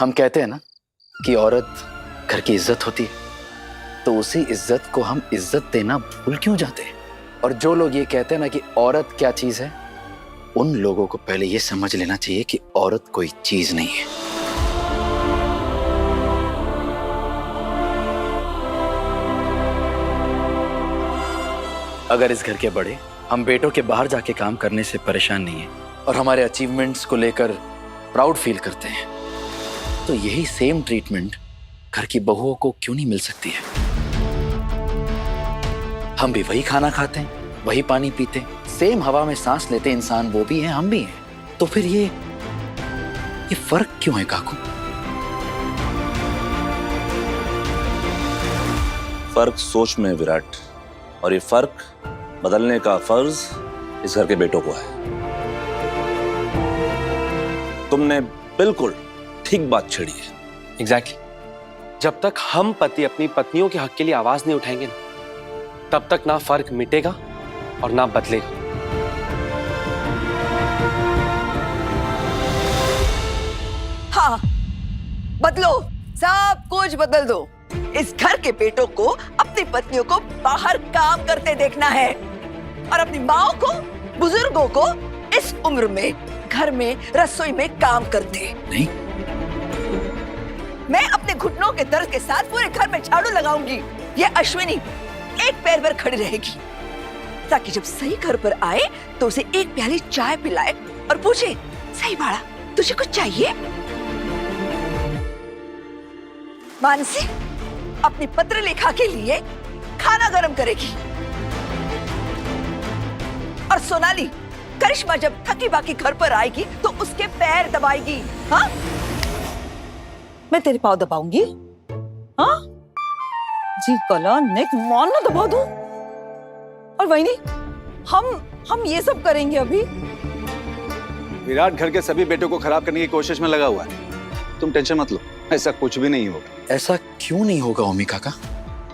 हम कहते हैं ना कि औरत घर की इज्जत होती है, तो उसी इज्जत को हम इज्जत देना भूल क्यों जाते हैं? और जो लोग ये कहते हैं ना कि औरत क्या चीज है, उन लोगों को पहले ये समझ लेना चाहिए कि औरत कोई चीज नहीं है। अगर इस घर के बड़े हम बेटों के बाहर जाके काम करने से परेशान नहीं है और हमारे अचीवमेंट्स को लेकर प्राउड फील करते हैं, तो यही सेम ट्रीटमेंट घर की बहुओं को क्यों नहीं मिल सकती है? हम भी वही खाना खाते हैं, वही पानी पीते हैं, सेम हवा में सांस लेते इंसान वो भी हैं, हम भी हैं। तो फिर ये फर्क क्यों है काकू? फर्क सोच में है विराट, और ये फर्क बदलने का फर्ज इस घर के बेटों को है। तुमने बिल्कुल ठीक बात छेड़ी है। एग्जैक्टली। जब तक हम पति अपनी पत्नियों के हक के लिए आवाज नहीं उठाएंगे ना, तब तक ना फर्क मिटेगा और ना बदलेगा। हाँ, बदलो, सब कुछ बदल दो। इस घर के बेटों को अपनी पत्नियों को बाहर काम करते देखना है और अपनी माओ को, बुजुर्गों को इस उम्र में घर में रसोई में काम करते नहीं। मैं अपने घुटनों के दर्द के साथ पूरे घर में झाड़ू लगाऊंगी। ये अश्विनी एक पैर पर खड़ी रहेगी ताकि जब सही घर पर आए तो उसे एक प्याली चाय पिलाए और पूछे, सही बाड़ा, तुझे कुछ चाहिए? मानसी अपनी पत्र लेखा के लिए खाना गरम करेगी और सोनाली, करिश्मा जब थकी बाकी घर पर आएगी तो उसके पैर दबाएगी। हाँ, मैं तेरे पाँव दबाऊंगी। हाँ जी, गला नेक मान ना दबा दूं। और वही नहीं, हम ये सब करेंगे अभी। विराट घर के सभी बेटों को खराब करने की कोशिश में लगा हुआ है। तुम टेंशन मत लो, ऐसा कुछ भी नहीं होगा। ऐसा क्यों नहीं होगा ओमी काका?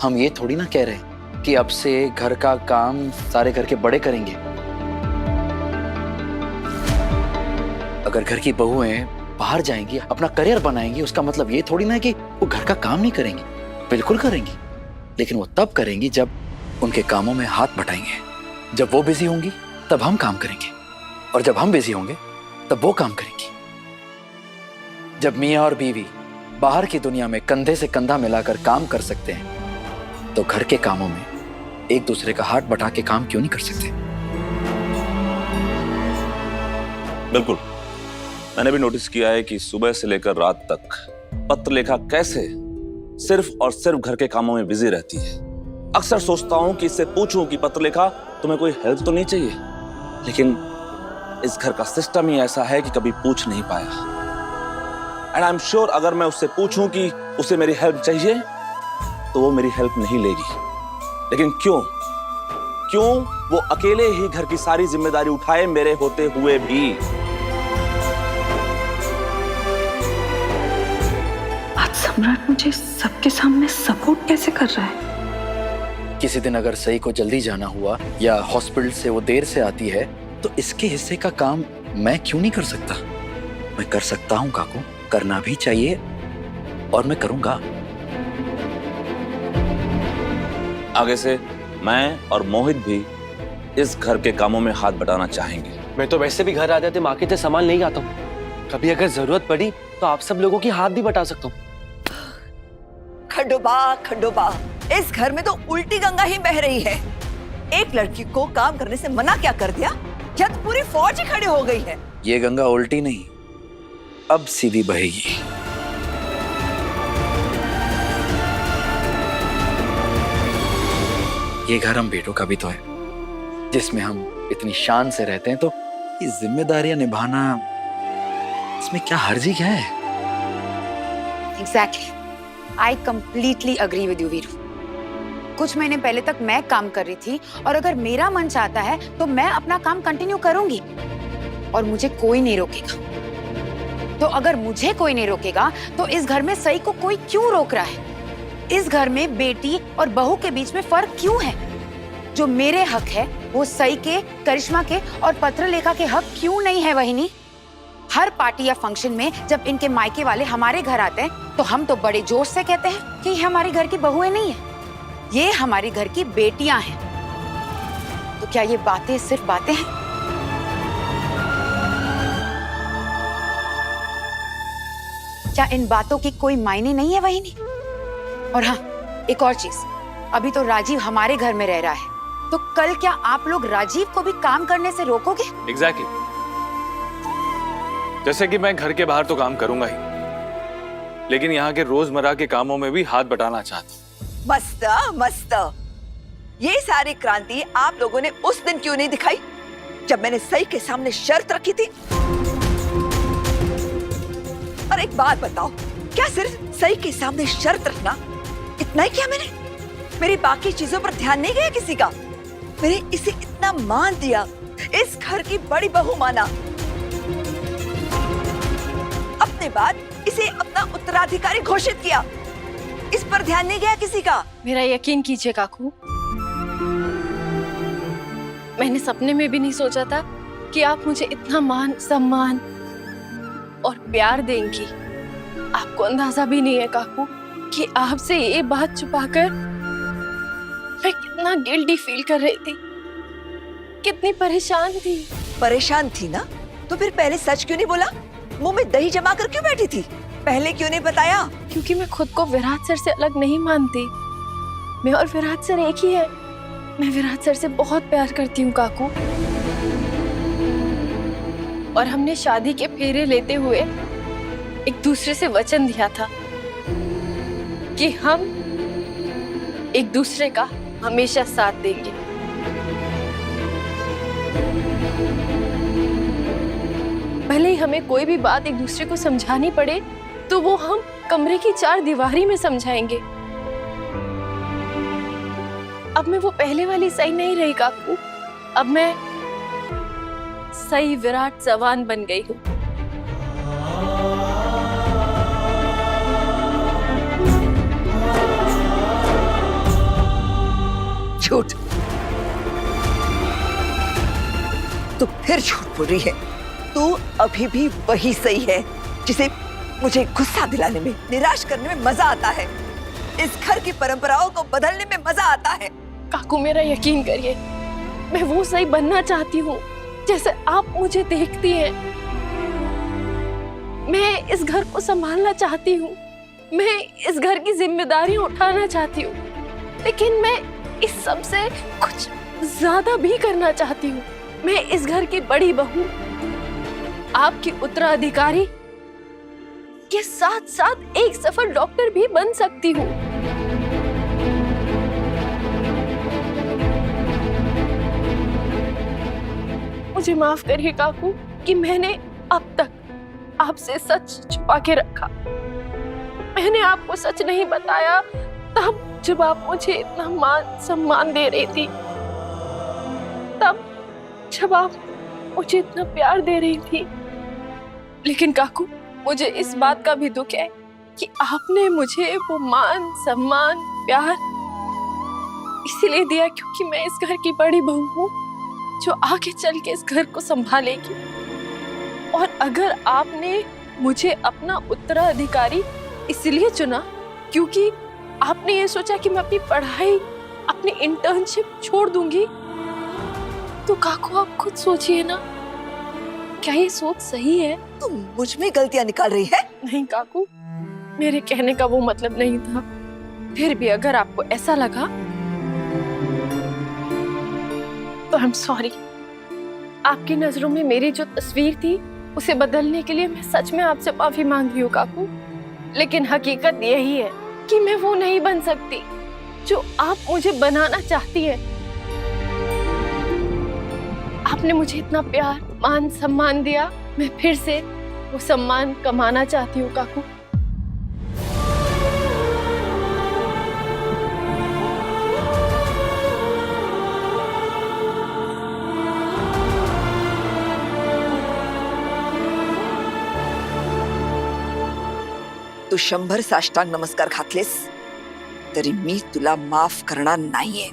हम ये थोड़ी ना कह रहे कि अब से घर का काम सारे घर के बड़े करेंगे। अगर घर की बहुएं बाहर जाएंगी, अपना करियर बनाएंगी, उसका मतलब ये थोड़ी ना कि वो घर का काम नहीं करेंगी। बिल्कुल करेंगी, लेकिन वो तब करेंगी जब उनके कामों में हाथ बटाएंगे। जब वो बिजी होंगी तब हम काम करेंगे, और जब हम बिजी होंगे तब वो काम करेंगी। जब मियाँ और बीवी बाहर की दुनिया में कंधे से कंधा मिलाकर काम कर सकते हैं, तो घर के कामों में एक दूसरे का हाथ बटा के काम क्यों नहीं कर सकते? बिल्कुल, मैंने भी नोटिस किया है कि सुबह से लेकर रात तक पत्रलेखा कैसे सिर्फ और सिर्फ घर के कामों में बिजी रहती है। अक्सर सोचता हूं कि इससे पूछूं कि पत्रलेखा, तुम्हें कोई हेल्प तो नहीं चाहिए, लेकिन इस घर का सिस्टम ही ऐसा है कि कभी पूछ नहीं पाया। एंड आई एम श्योर अगर मैं उससे पूछूं कि उसे मेरी हेल्प चाहिए तो वो मेरी हेल्प नहीं लेगी। लेकिन क्यों वो अकेले ही घर की सारी जिम्मेदारी उठाए, मेरे होते हुए भी? आज सम्राट मुझे सबके सामने सपोर्ट कैसे कर रहा है? किसी दिन अगर सई को जल्दी जाना हुआ या हॉस्पिटल से वो देर से आती है, तो इसके हिस्से का काम मैं क्यों नहीं कर सकता? मैं कर सकता हूं काकू, करना भी चाहिए और मैं करूंगा। आगे से मैं और मोहित भी इस घर के कामों में हाथ बटाना चाहेंगे। मैं तो वैसे भी घर आ जाते माँ के सामान नहीं आता हूँ। कभी अगर जरूरत पड़ी तो आप सब लोगों की हाथ भी बटा सकता हूँ। खंडोबा, खंडोबा, इस घर में तो उल्टी गंगा ही बह रही है। एक लड़की को काम करने से मना क्या कर दिया, या तो पूरी फौज ही खड़ी हो गई है। ये गंगा उल्टी नहीं, अब सीधी बहेगी। ये घर हम बेटों का भी तो है, जिसमें हम इतनी शान से रहते हैं, तो ये जिम्मेदारियां निभाना, इसमें क्या हर्जी क्या है? Exactly. I completely agree with you, Veeru. कुछ महीने पहले तक मैं काम कर रही थी, और अगर मेरा मन चाहता है तो मैं अपना काम कंटिन्यू करूंगी और मुझे कोई नहीं रोकेगा। तो अगर मुझे कोई नहीं रोकेगा तो इस घर में सई को कोई क्यों रोक रहा है? इस घर में बेटी और बहू के बीच में फर्क क्यों है? जो मेरे हक है वो सई के, करिश्मा के और पत्रलेखा के हक क्यों नहीं है? वहिनी, हर पार्टी या फंक्शन में जब इनके मायके वाले हमारे घर आते हैं तो हम तो बड़े जोश से कहते हैं कि ये हमारे घर की बहुएं नहीं है, ये हमारे घर की बेटियां हैं। तो क्या ये बातें सिर्फ बातें हैं? क्या इन बातों की कोई मायने नहीं है वहीनी? और हाँ, एक और चीज, अभी तो राजीव हमारे घर में रह रहा है, तो कल क्या आप लोग राजीव को भी काम करने से रोकोगे? एग्जैक्टली। जैसे कि मैं घर के बाहर तो काम करूंगा ही, लेकिन यहाँ के रोजमर्रा के कामों में भी हाथ बटाना चाहता हूँ। मस्त मस्त। ये सारी क्रांति आप लोगों ने उस दिन क्यों नहीं दिखाई जब मैंने सही के सामने शर्त रखी थी? और एक बात बताओ, क्या सिर्फ सही के सामने शर्त रखना इतना ही किया मैंने? मेरी बाकी चीजों पर ध्यान नहीं गया किसी का? मैंने इसे इतना मान दिया, इस घर की बड़ी बहू माना, अपने बाद इसे अपना उत्तराधिकारी घोषित किया, इस पर ध्यान नहीं गया किसी का? मेरा यकीन कीजिए काकू, मैंने सपने में भी नहीं सोचा था कि आप मुझे इतना मान सम्मान और प्यार देंगी। आपको अंदाजा भी नहीं है काकू कि आपसे ये बात छुपाकर मैं कितना गिल्टी फील कर रही थी, कितनी परेशान थी। परेशान थी ना, तो फिर पहले सच क्यों नहीं बोला? मुंह में दही जमा कर क्यों बैठी थी? पहले क्यों नहीं बताया? क्योंकि मैं खुद को विराट सर से अलग नहीं मानती। मैं और विराट सर एक ही है। मैं विराट सर से बहुत प्यार करती हूँ काकू, और हमने शादी के फेरे लेते हुए एक दूसरे से वचन दिया था कि हम एक दूसरे का हमेशा साथ देंगे। भले ही हमें कोई भी बात एक दूसरे को समझानी पड़े तो वो हम कमरे की 4 दीवारी में समझाएंगे। अब मैं वो पहले वाली सही नहीं रही काकू, अब मैं सही विराट जवान बन गई हूँ। झूठ। तू फिर झूठ बोल रही है। तू अभी भी वही सही है जिसे मुझे गुस्सा दिलाने में, निराश करने में मजा आता है। इस घर की परंपराओं को बदलने में मजा आता है। काकू मेरा यकीन करिए, मैं वो सही बनना चाहती हूँ जैसे आप मुझे देखती हैं। मैं इस घर को संभालना चाहती हूँ, मैं इस घर की जिम्मेदारियां उठाना चाहती हूँ, लेकिन मैं इस सब से कुछ ज्यादा भी करना चाहती हूँ। मैं इस घर की बड़ी बहू, आपकी उत्तराधिकारी के साथ साथ एक सफल डॉक्टर भी बन सकती हूँ। मुझे माफ करिए काकू कि मैंने अब तक आपसे सच छुपा के रखा। मैंने आपको सच नहीं बताया तब जब आप मुझे इतना मान सम्मान दे रही थी, तब जब आप मुझे इतना प्यार दे रही थी। लेकिन काकू मुझे इस बात का भी दुख है कि आपने मुझे वो मान सम्मान प्यार इसीलिए दिया क्योंकि मैं इस घर की बड़ी बहू हूँ जो आगे चल के इस घर को संभालेगी। और अगर आपने मुझे अपना उत्तराधिकारी इसलिए चुना क्योंकि आपने ये सोचा कि मैं अपनी पढ़ाई, अपनी इंटर्नशिप छोड़ दूंगी, तो काकू आप खुद सोचिए ना, क्या ये सोच सही है? तुम मुझ में गलतियां निकाल रही है? नहीं काकू, मेरे कहने का वो मतलब नहीं था। फिर भी अगर आपको ऐसा लगा तो आई एम सॉरी। आपकी नजरों में मेरी जो तस्वीर थी उसे बदलने के लिए मैं सच में आपसे माफी मांग रही हूँ काकू, लेकिन हकीकत यही है कि मैं वो नहीं बन सकती जो आप मुझे बनाना चाहती हैं। आपने मुझे इतना प्यार मान सम्मान दिया, मैं फिर से वो सम्मान कमाना चाहती हूँ काकू। तू 100 साष्टांग नमस्कार घातलेस तरी मी तुला माफ करणार नाहीये।